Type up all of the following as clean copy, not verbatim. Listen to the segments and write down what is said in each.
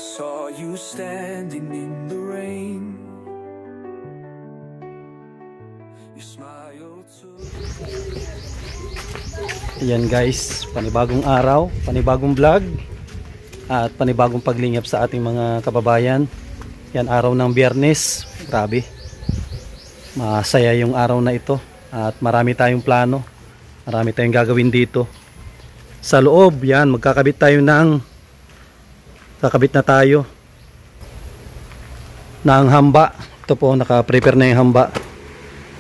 saw you standing in the rain. You smiled too. Ayan guys, panibagong araw, panibagong vlog at panibagong paglingap sa ating mga kababayan. Yan, araw ng Biyernes. Grabe, masaya yung araw na ito at marami tayong plano, marami tayong gagawin dito sa loob. Yan, magkakabit na tayo ng hamba. Ito po, naka-prepare na yung hamba.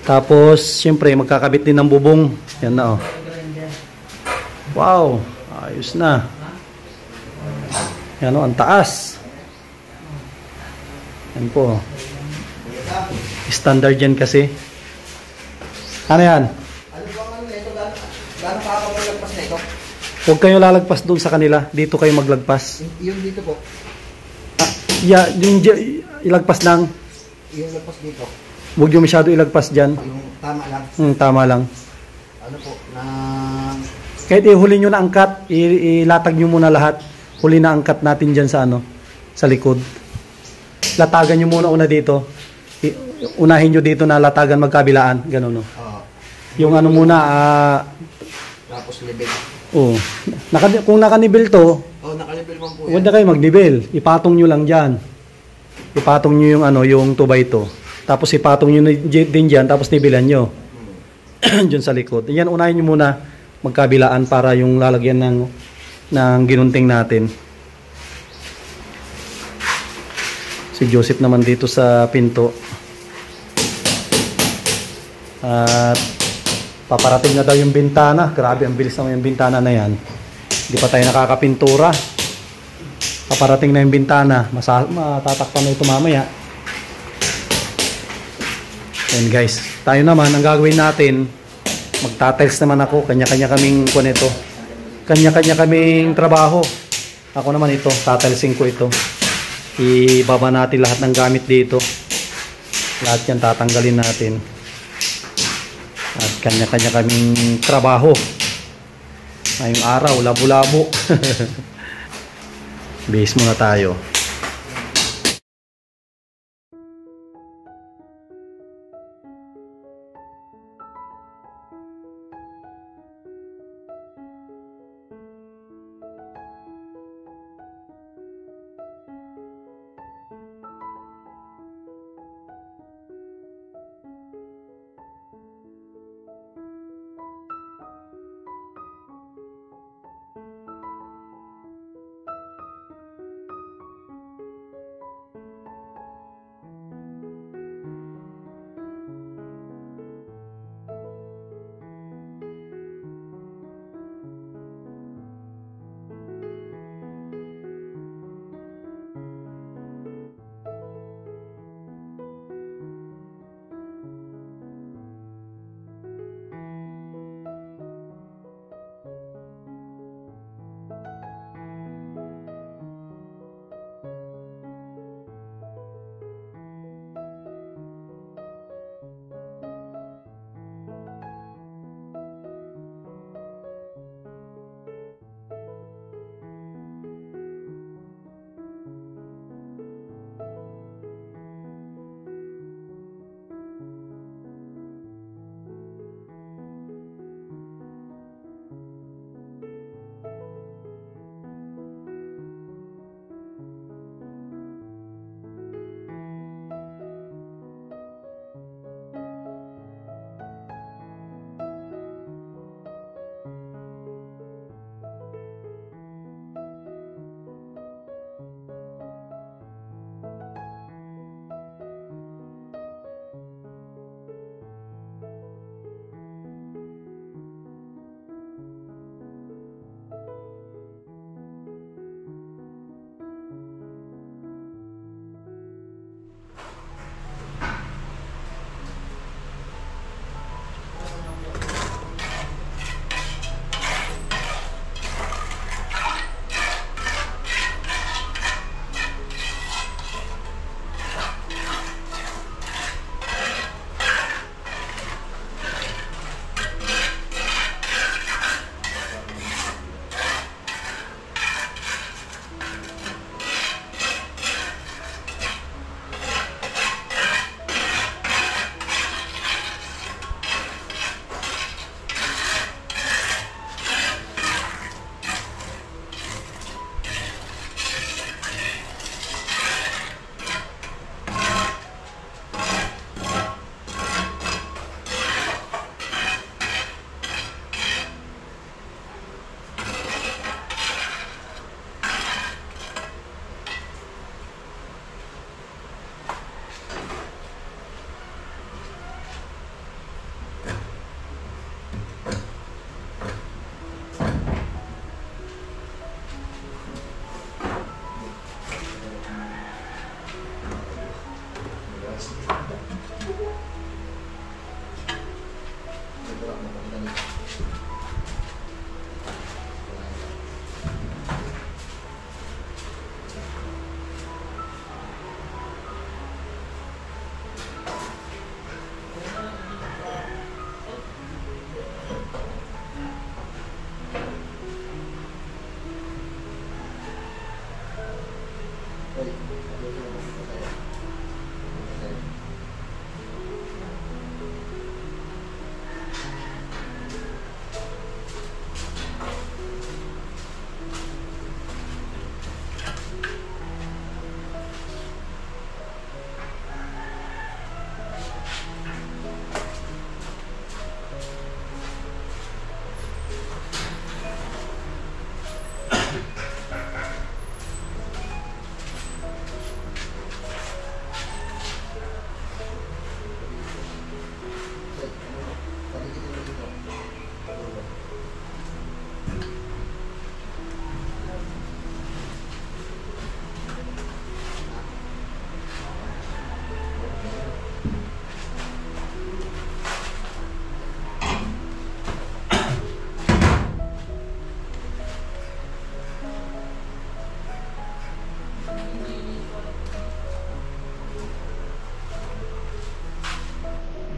Tapos syempre magkakabit din ng bubong. Yan na, oh. Wow, ayos na. Yan, oh, ang taas. Yan po, standard yan kasi. Ano yan? Ano ba ang ito? Gano'ng kakapaglalagpas na ito? Huwag kayo lalagpas doon sa kanila. Dito kayo maglagpas. Yung dito po. Yeah, yung ilagpas lang. Yung lagpas dito. Huwag yung masyado ilagpas dyan. Yung tama lang. Tama lang. Ano po? Na... Kahit ihuli nyo na angkat, ilatag nyo muna lahat. Huli na angkat natin dyan sa ano, sa likod. Latagan nyo muna una dito. Unahin nyo dito na latagan magkabilaan. Ganun, no? Yung ano muna, tapos level. oh, kung nakanibil to, Oh, nakalevel man po yan. huwag na kayo magnibil. Ipatong nyo lang dyan. Ipatong nyo yung ano, yung 2x2. Tapos ipatong nyo din dyan, tapos nibilan nyo. Dyan sa likod. Yan, unahin nyo muna magkabilaan para yung lalagyan ng ginunting natin. Si Joseph naman dito sa pinto. At paparating na daw yung bintana. Grabe, ang bilis naman yung bintana na yan. Hindi pa tayo nakakapintura. Paparating na yung bintana. Matatakpan na ito mamaya. And guys, tayo naman, ang gagawin natin, magtatiles naman ako. Kanya-kanya kaming ito. Kanya-kanya kaming trabaho. Ako naman ito, tatilesing ko ito. Ibaba natin lahat ng gamit dito. Lahat yan tatanggalin natin. At kanya-kanya kaming trabaho. Ngayong araw, labo-labo. Base muna tayo.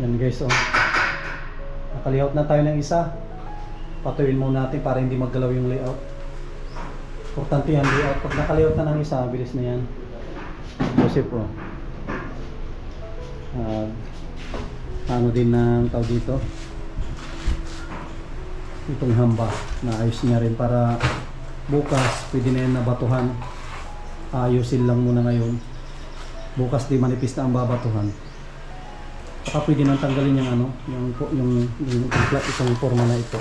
Yan guys, oh. Nakalayout na tayo ng isa. Patuyuin muna natin para hindi maggalaw yung layout. Importante yan, layout. Pag nakalayout na ng isa, bilis na yan. Joseph, oh. Ano din ng tao dito. Itong hamba, naayos niya rin para bukas pwede na yan nabatuhan. Ayusin lang muna ngayon. Bukas di manipis na ang babatuhan. Saka pwede nang tanggalin yung ano, yung itong forma na ito.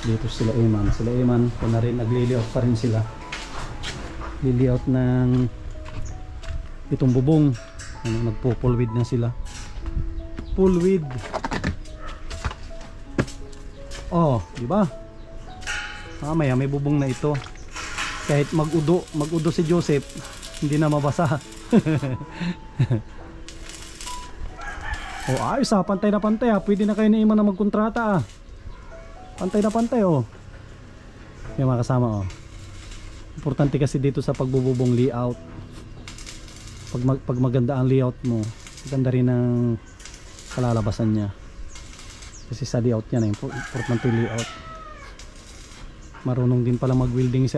Dito sila Eman kung na rin nagli-layout pa rin sila. Li-layout ng itong bubong. Nagpo-full width na sila. Full width. Oh, di ba? Mamaya may bubong na ito. Kahit mag-udo si Joseph, hindi na mabasa. Oh, ayos ah, pantay na pantay ah. Pwede na kayo ni Iman na magkontrata ah. Pantay na pantay oh. Yung mga kasama oh. Importante kasi dito sa pagbububong layout. Pag maganda ang layout mo, maganda rin ang kalalabasan niya. Kasi sa layout yan, importante layout. Marunong din pala mag-welding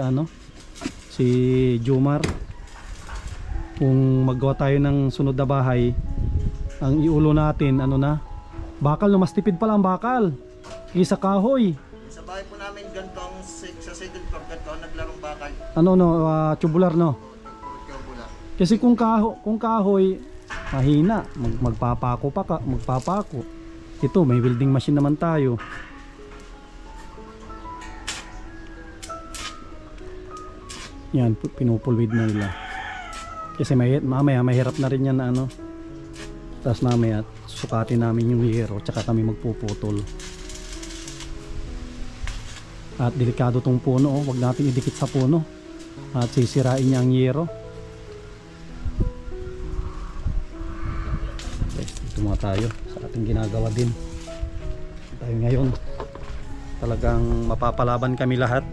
si Jomar. Kung maggawa tayo ng sunod na bahay, ang iulo natin, bakal na mas tipid pala ang bakal. Isa kahoy. Sa bahay po namin, ganito ang sa second floor, ganito ang naglarong bakal. Tubular no? Tubular. Kasi kung kahoy, mahina. Magpapako. Ito, may welding machine naman tayo. Yan, pinupulwid na nila. Kasi mamaya mahirap na rin yan na tapos mamaya sukatin namin yung yero, tsaka kami magpuputol. At delikado tong puno, oh. Huwag natin idikit sa puno at sisirain niya ang yero. Okay, dito muna tayo sa ating ginagawa din. Tayo ngayon talagang mapapalaban kami lahat.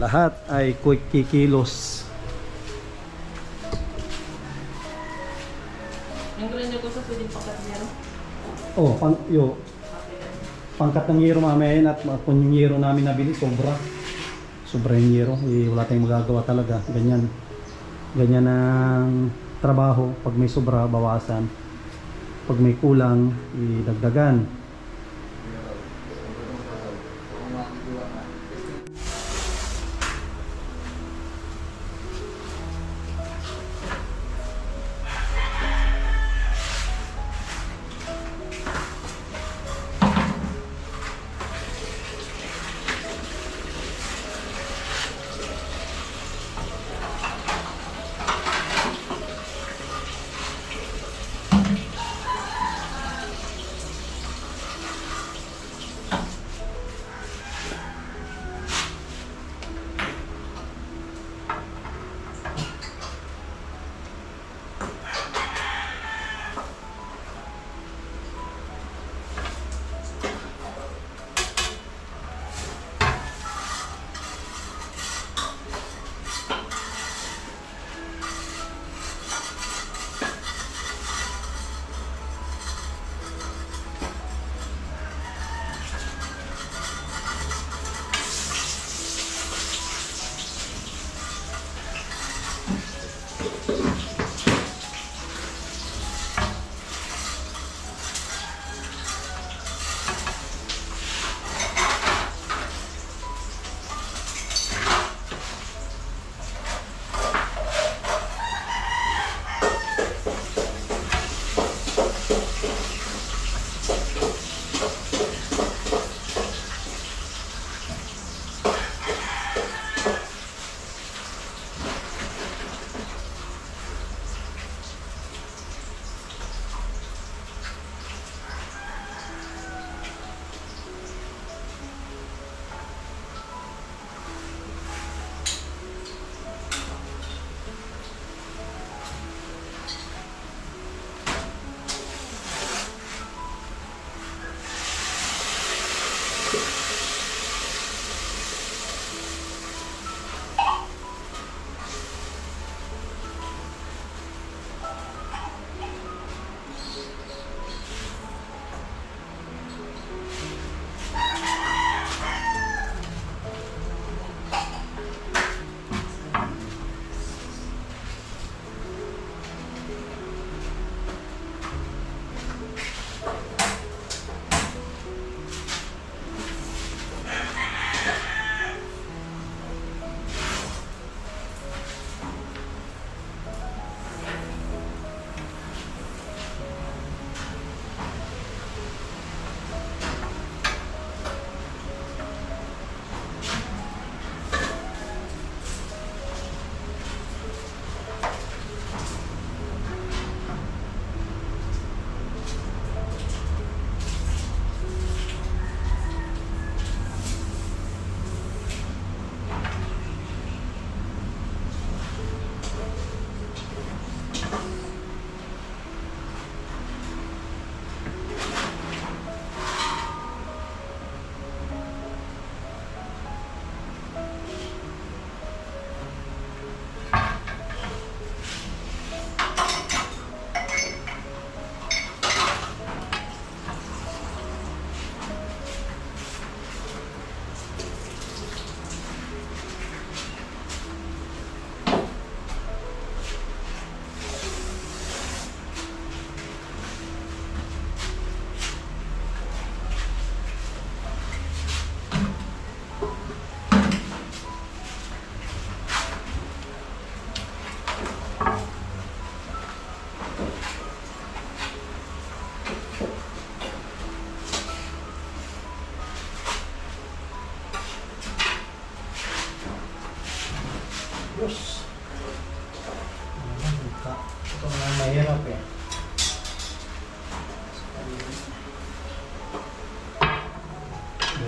Lahat ay quick kikilos. Yung grande ko sa pwedeng pangkat yero? Oh, pangkat ng yero mamaya yan. At kung yung yero namin nabili sobra yung yero, wala tayong magagawa talaga. Ganyan ang trabaho. Pag may sobra, bawasan. Pag may kulang, idagdagan.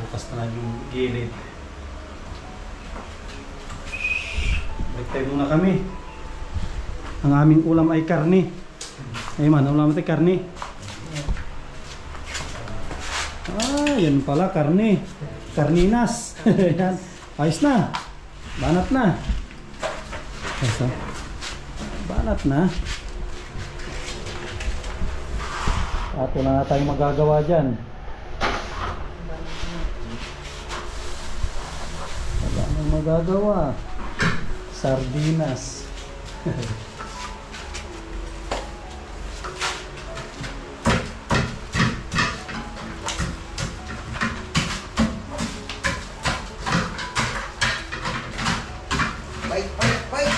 Bukas na lang yung gilid. Break time muna kami. Ang aming ulam ay karne. Ay man, ulam natin karne. Ah, yan pala karne. Karninas. Yan. Ayos na. Banat na. Ayos na. Banat na. At wala na tayong magagawa dyan. Wala nang magagawa. Sardinas. Bait, bait, bait.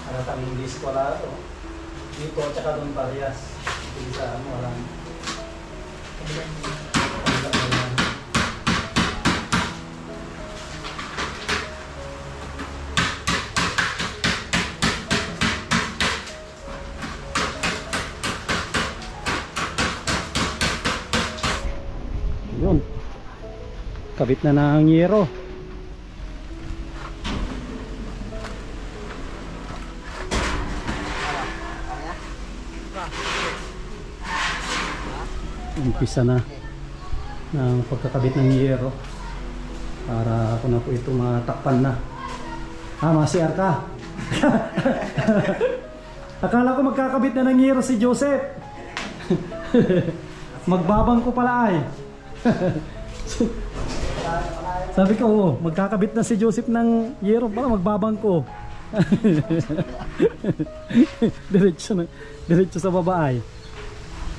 Halatang hindi eskwalado. Dito at saka doon parehas. Hindi sa ano, walang. Yun. Kabit na ng yero. Umpisa na ng pagkakabit ng yero para ako na po ito matakpan na. Masiar ka. Akala ko magkakabit na ng yero si Joseph. Magbabang ko pala ay. Sabi ko, oh, magkakabit na si Joseph ng yero pala, magbabang ko. Diretso sa babae.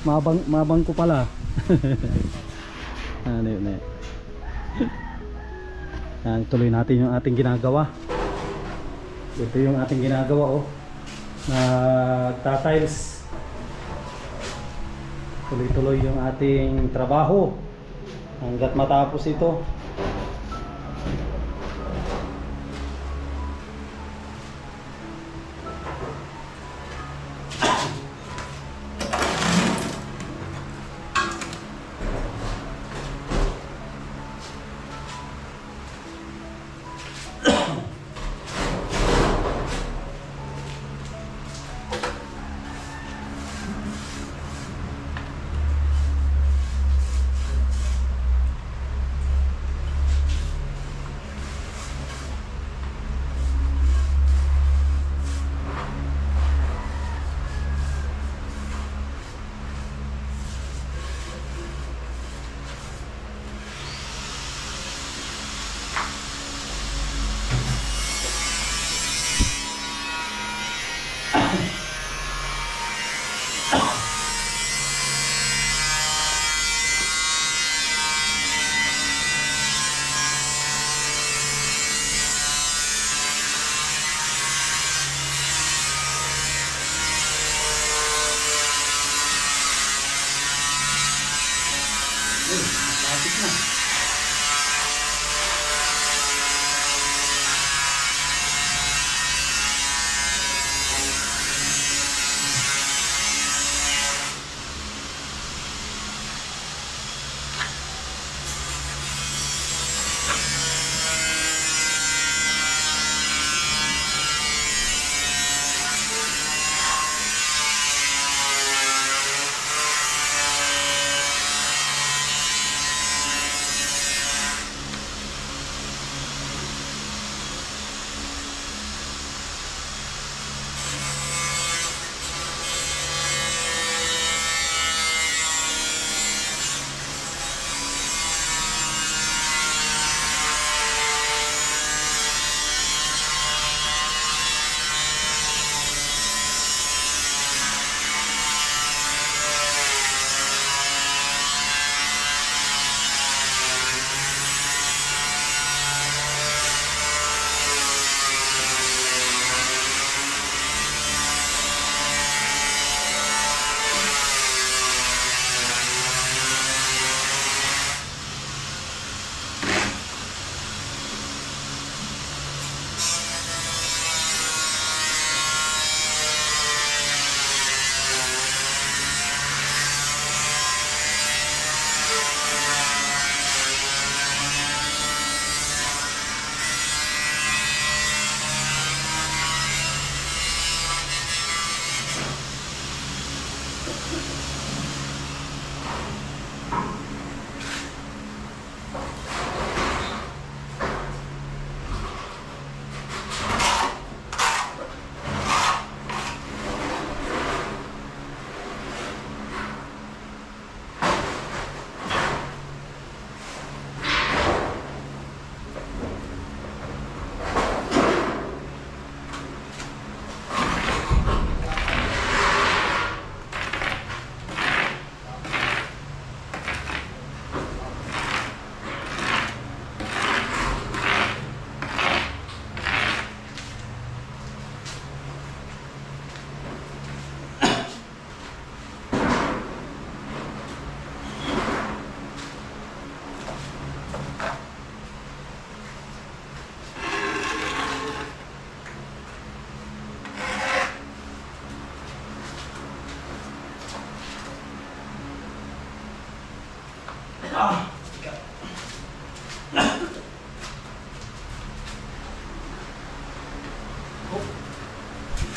Mabang ko pala. Ano yun eh. Tuloy natin yung ating ginagawa. Ito yung ating ginagawa, oh. Nagtatiles. Tuloy-tuloy yung ating trabaho hanggat matapos ito.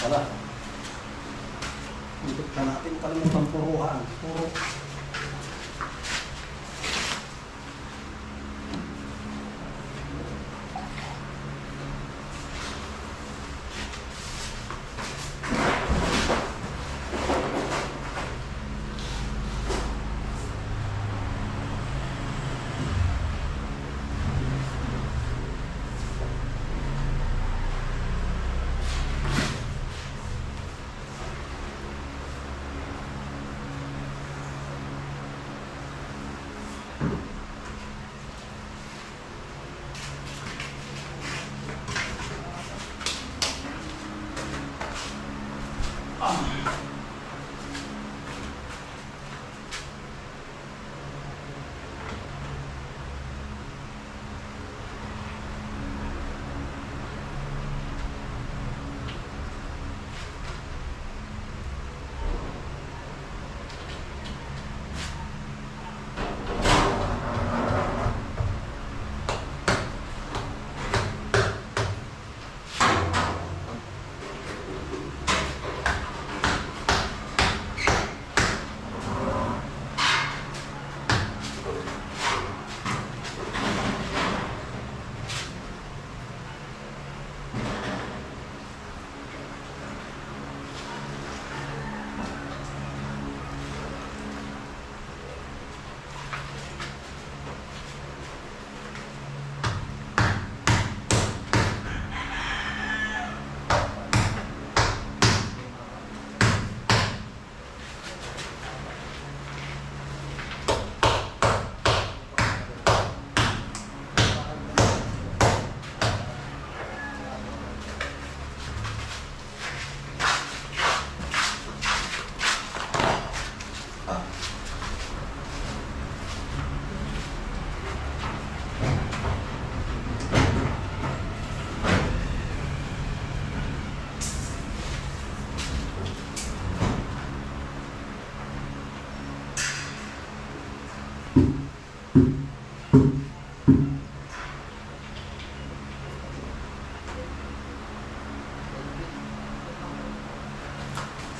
Wala. Hindi na natin kalimutan puruhan. Puro.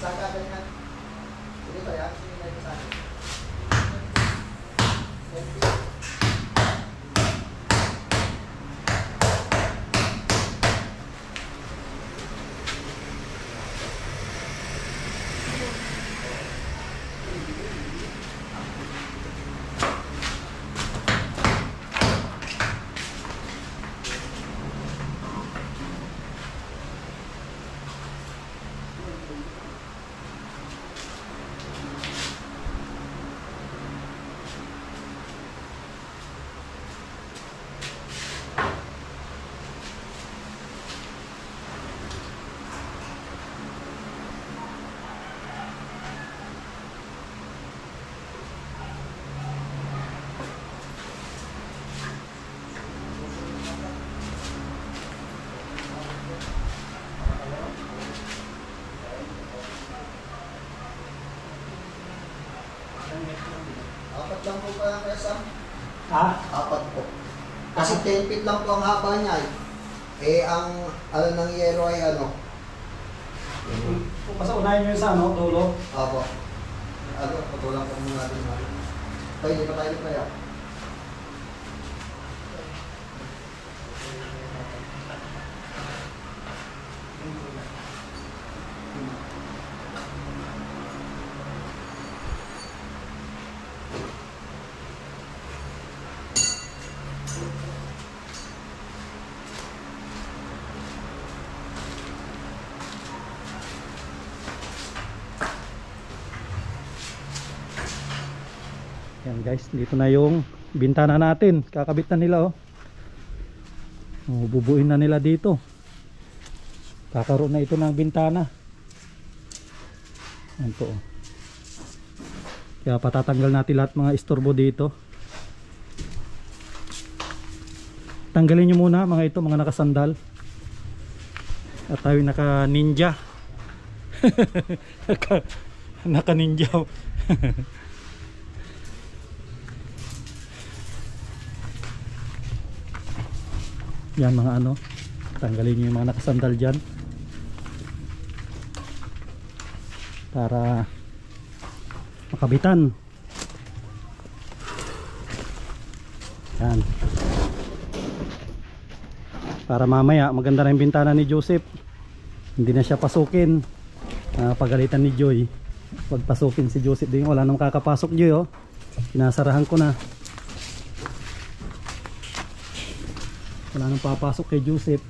Saan gagalingan? Sige ba yan? Sige na sa akin. Apat lang po pa yung Sam? Ha? Apat po. Kasi 10 feet lang po ang haba niya eh. Eh ang ano ng yero ay ano? Basta unahin nyo yung sa ano, dulo. Apo. Ano, patulang po muna natin. Tayo, hindi pa tayo pa yan. Yan guys, dito na yung bintana natin. Kakabit na nila oh. Bubuin na nila dito. Kakaroon na ito ng bintana. Yan po oh. Kaya patatanggal natin lahat mga istorbo dito. Tanggalin nyo muna mga ito, mga nakasandal. At tayo naka ninja. Naka ninja. Yan mga ano, tanggalin nyo yung mga nakasandal dyan. para makabitan. Yan. Para mamaya maganda na yung bintana ni Joseph. Hindi na siya pasukin. Pagalitan ni Joy. Wag pasukin si Joseph din. Wala nang kakapasok, Joy, oh. Sinasarahan ko na. Wala nang papasok kay Joseph.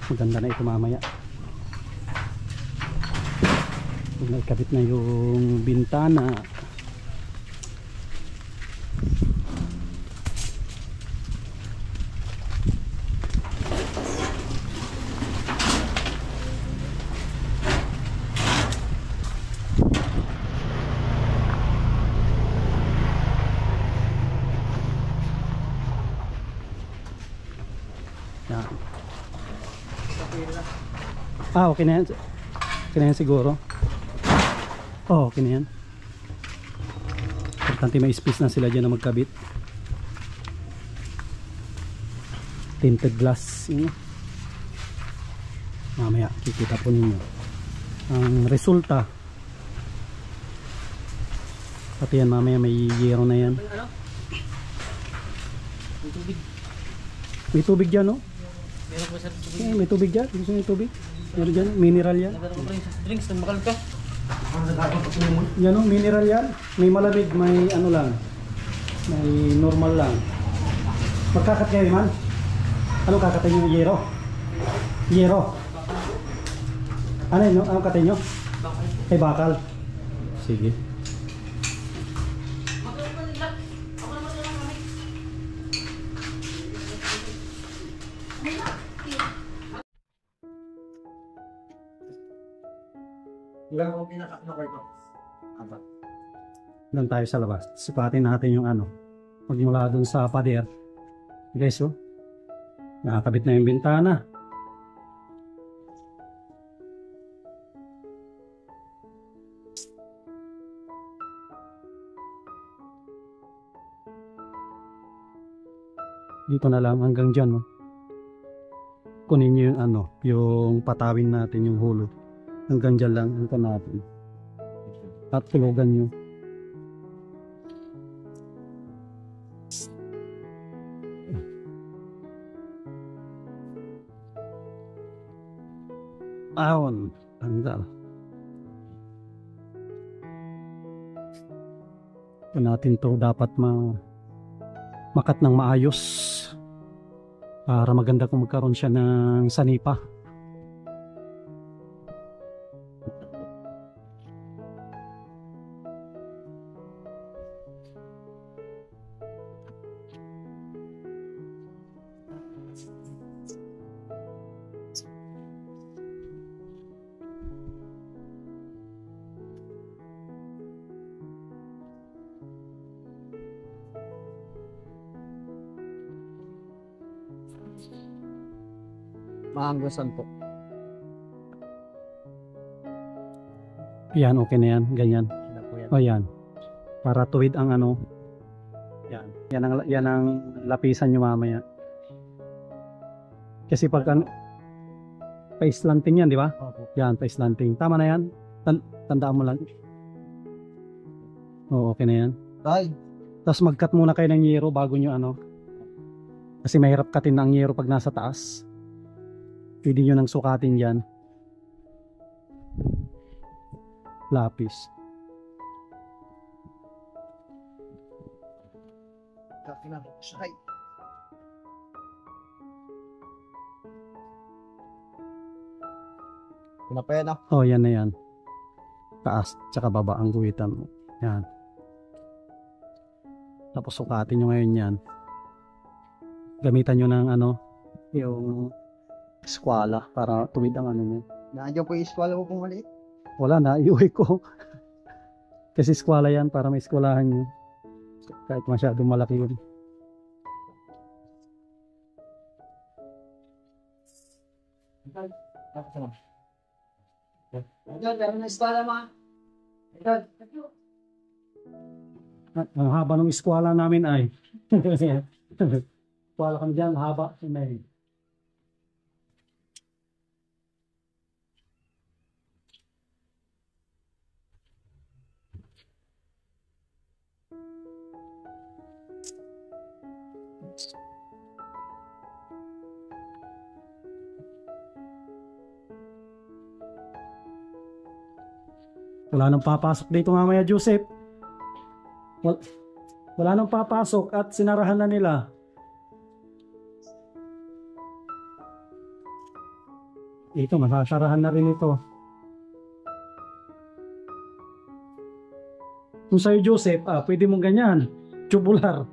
Maganda na ito mamaya. Pag naikabit na yung bintana. Yan. Okay na yan. Okay na yan siguro. Okay na yan. Importante may space na sila dyan na magkabit. Tinted glass. Mamaya kikita po ninyo ang resulta. Pati yan mamaya may yero na yan. May tubig dyan, no? Meron po sa tubig. May tubig dyan. Gusto nyo yung tubig? Meron dyan. Mineral yan. Nagkaroon ko rin sa drinks. Nagmakal ka. Yan, no? Mineral yan. May malamig. May ano lang. May normal lang. Magkakat kayo, man? Anong kakatay nyo? Yero? Yero? Ano yun? Anong katay nyo? Ay, bakal. Sige. Ilang ko pinaka-number ko? Apat. Doon tayo sa labas. Sipatin natin yung ano. Magmula dun sa pader. Guys, oh. Nakakabit na yung bintana. Dito na lang hanggang dyan, oh. Kunin nyo yung ano, yung patawin natin yung hulog. Hanggang dyan lang, ito natin. At tulugan nyo. Ahon, tanggal. Ito natin to dapat makat ng maayos para maganda kung magkaroon siya ng sanipa. Maanggasan po. Yan, okay na yan. Ganyan. O yan. Para tuwid ang ano. Yan. Yan ang lapisan nyo mamaya. Kasi pag ano, pa-slanting yan, di ba? Yan, pa-slanting. Tama na yan. Tandaan mo lang. Oo, okay na yan. Tay, Tapos mag-cut muna kayo ng yero bago nyo ano. Kasi mahirap cutin ang yero pag nasa taas. Pwede nyo nang sukatin dyan. Lapis. Ay. Pinapaya na. Oh, yan na yan. Taas, tsaka baba ang guhitan mo. Yan. Tapos sukatin nyo ngayon yan. Gamitan nyo ng ano, yung skwala para tuwid ang ano nyo. Nandiyan po yung eskwala mo pong maliit. Wala na, iuwi ko. Kasi skwala yan para may skwalahan nyo. Kahit masyadong malaki yun. Idol, meron na eskwala mga. Idol. Ang haba ng eskwela namin ay. Eskwela kami dyan, haba. May. Wala nang papasok dito mamaya, Joseph. Wala nang papasok at sinarahan na nila. Ito, masasarahan na rin ito. Kung sa'yo, Joseph, pwede mong ganyan. Tubular.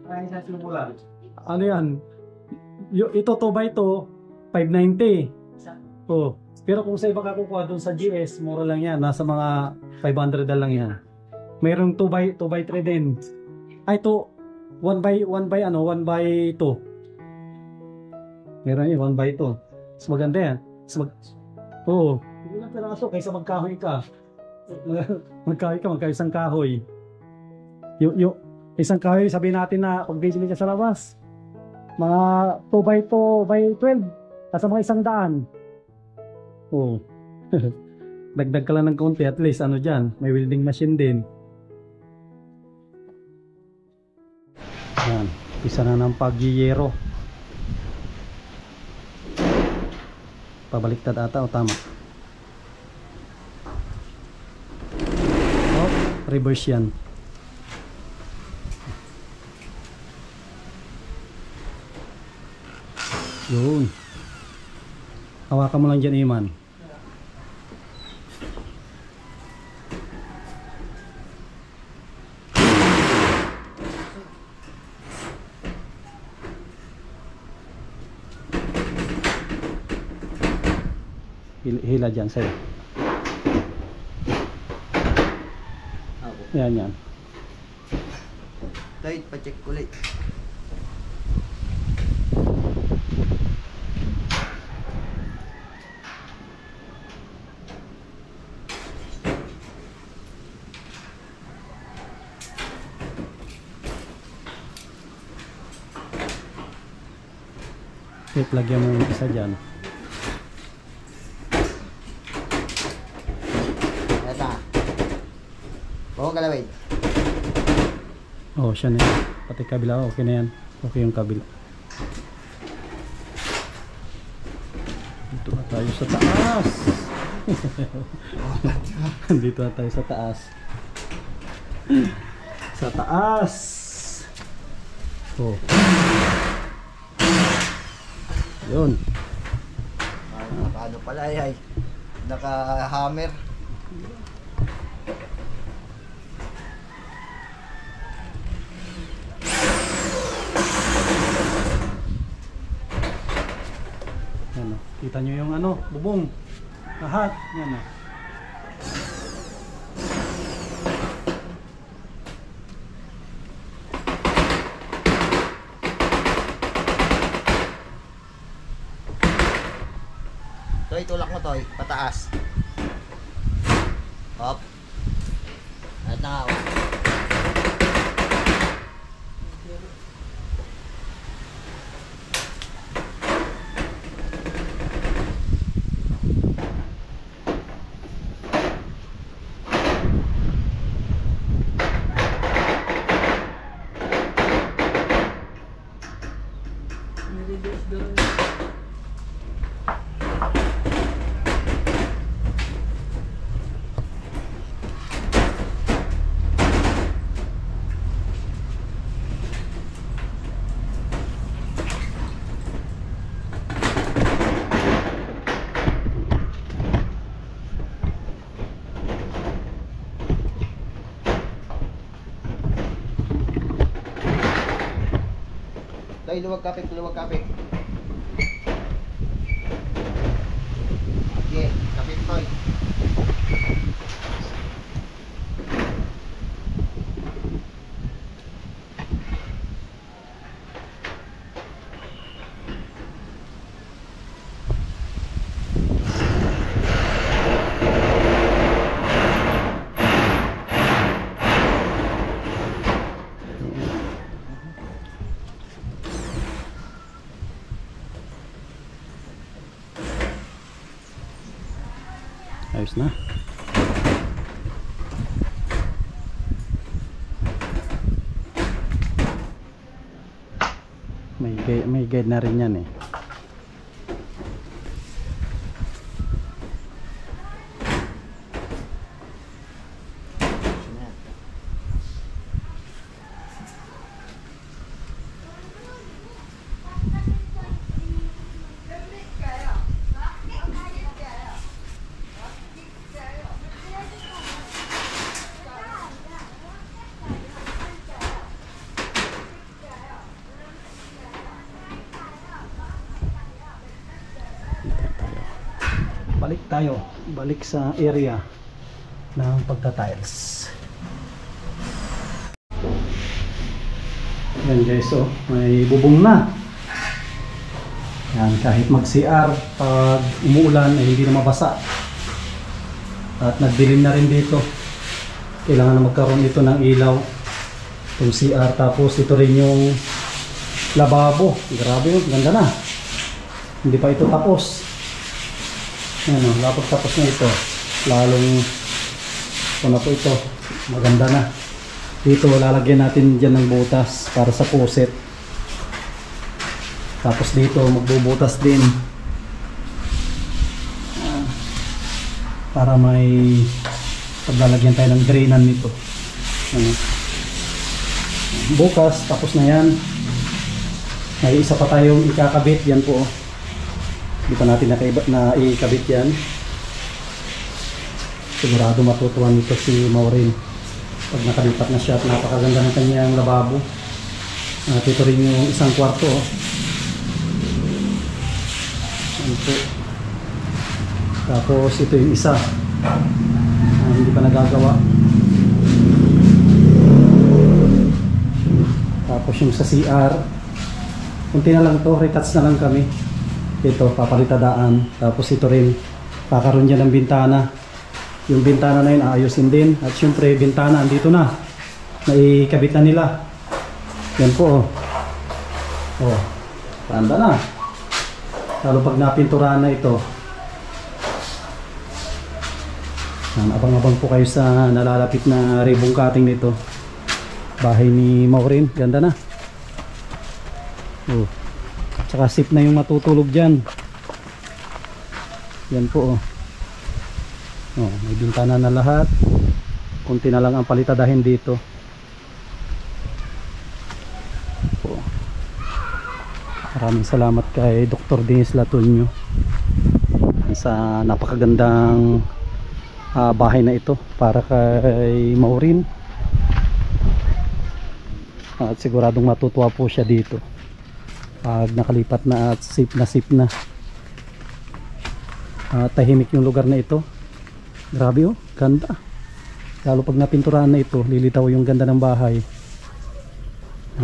Ay, sa tubular. Ano yan? Ito, 2x2, 590. Oh. Pero kung sa iba ka kukuha doon sa GS, mura lang yan. Nasa mga 500 na lang yan. Mayroong 2x3 din. Ay, 1x2. Meron yun, 1x2. Mas maganda yan. Oo. Hindi lang piraso kaysa magkahoy ka. Magkahoy ka, isang kahoy. Isang kahoy, sabihin natin na pag bibili ka sa labas, mga 2x2 by 12. Nasa mga 100. Oo. Dagdag ka lang ng konti, at least ano dyan, may welding machine din. Yan, isa na ng pagyeyero. Pabaliktad ata o tama? Oh, reverse yan. Yun. Hawakan mo lang dyan, Iman. Hila dyan sa'yo. Yan. Dahil, pa-check ulit. Wait, lagyan mo yung isa dyan. Ito. Bawang galawin. Oh, siya na yan. Pati kabila, okay na yan. Okay yung kabila. Dito na tayo sa taas. Dito na tayo sa taas. Sa taas. Oh. Yun. Paano pala ay naka-hammer. Yan o. Kita nyo yung ano, bubong. Lahat. Yan o. Toy, tulak mo Toy, pataas. Hop. At nakawa. Toy, luwag kapit, luwag kapit. Okay, kapit Toy. ayos na. May guide na rin yan eh. Balik sa area ng pagta-tiles. Yan guys, so may bubong na. Yan, kahit mag-CR pag umuulan ay hindi na mabasa. At nagdilim na rin dito. Kailangan na magkaroon dito ng ilaw itong CR. Tapos ito rin yung lababo. Grabe yun, ganda na. Hindi pa ito tapos. Yan o, tapos na ito. Lalong na po ito. Maganda na. Dito lalagyan natin dyan ng butas para sa puset. Tapos dito magbubutas din. Para may paglalagyan tayo ng drainan nito. Bukas, tapos na yan. May isa pa tayong ikakabit. Yan po. Hindi pa natin na-ikabit yan. Sigurado matutuwa nito si Maureen pag nakalipat na siya at napakaganda ng kanyang lababo. At ito rin yung isang kwarto. Ito. Tapos ito yung isa. Hindi pa nagagawa. Tapos yung sa CR, kunti na lang to, retouch na lang kami. Ito, papalitadaan. Tapos ito rin, kakaroon dyan ng bintana. Yung bintana na yun, aayusin din. At syempre, bintana, andito na. Naikabit na nila. Yan po, oh. Oh, tanda na. Lalo pag napinturahan na ito. Abang-abang po kayo sa nalalapit na ribbon cutting nito. Bahay ni Maureen, ganda na. Oh. Tsaka sip na yung matutulog dyan. Yan po oh. Oh, may bintana na lahat. Kunti na lang ang palitadahin dito. Oh. Maraming salamat kay Dr. Dennis Latunyo sa napakagandang bahay na ito para kay Maureen. At siguradong matutuwa po siya dito pag nakalipat na at safe na. Tahimik yung lugar na ito. Grabe oh, ganda. Lalo pag napinturahan na ito, lilitaw yung ganda ng bahay.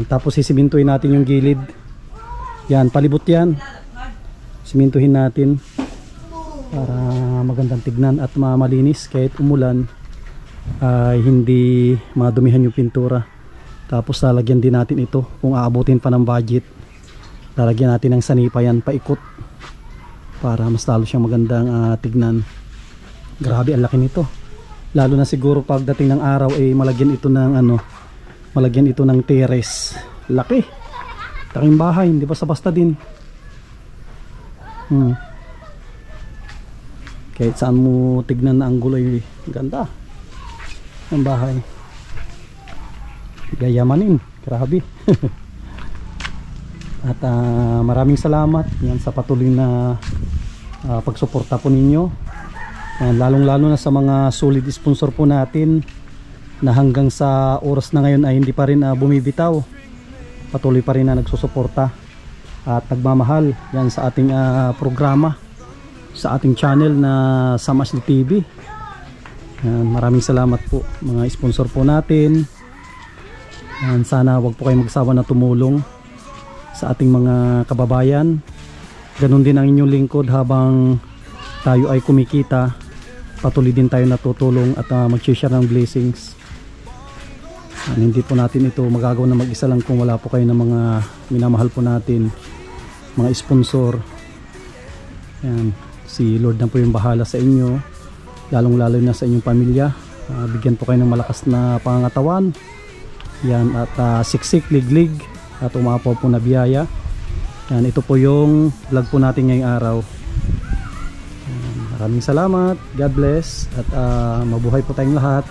Tapos sisimintuhin natin yung gilid. Yan, palibot yan. Simintuhin natin para magandang tignan at malinis kahit umulan ay hindi madumihan yung pintura. Tapos lalagyan din natin ito kung aabutin pa ng budget. Lalagyan natin ng sanipayan paikot para mas lalo siyang magandang tignan. Grabe ang laki nito. Lalo na siguro pagdating ng araw ay malagyan ito ng malagyan ito ng terrace. Laki. Laking bahay, hindi basta-basta din. Kahit saan mo tignan na anggulo ay ganda ang bahay. Gayamanin, grabe. At maraming salamat yan sa patuloy na pagsuporta po ninyo. Lalong lalo na sa mga solid sponsor po natin na hanggang sa oras na ngayon ay hindi pa rin bumibitaw. Patuloy pa rin na nagsusuporta at nagmamahal yan sa ating programa, sa ating channel na Sam Ashley TV. Maraming salamat po mga sponsor po natin. Sana wag po kayo magsawa na tumulong sa ating mga kababayan. Ganon din ang inyong lingkod habang tayo ay kumikita. Patuloy din tayo natutulong at mag-share ng blessings. Hindi po natin ito magagawa na mag-isa lang kung wala po kayo ng mga minamahal po natin, mga sponsor. Yan. Si Lord na po yung bahala sa inyo. lalong lalo na sa inyong pamilya. Bigyan po kayo ng malakas na pangangatawan. Yan, at siksik, liglig at umapaw po na biyaya. Yan, ito po yung vlog po natin ngayong araw. Maraming salamat, God bless, at mabuhay po tayong lahat.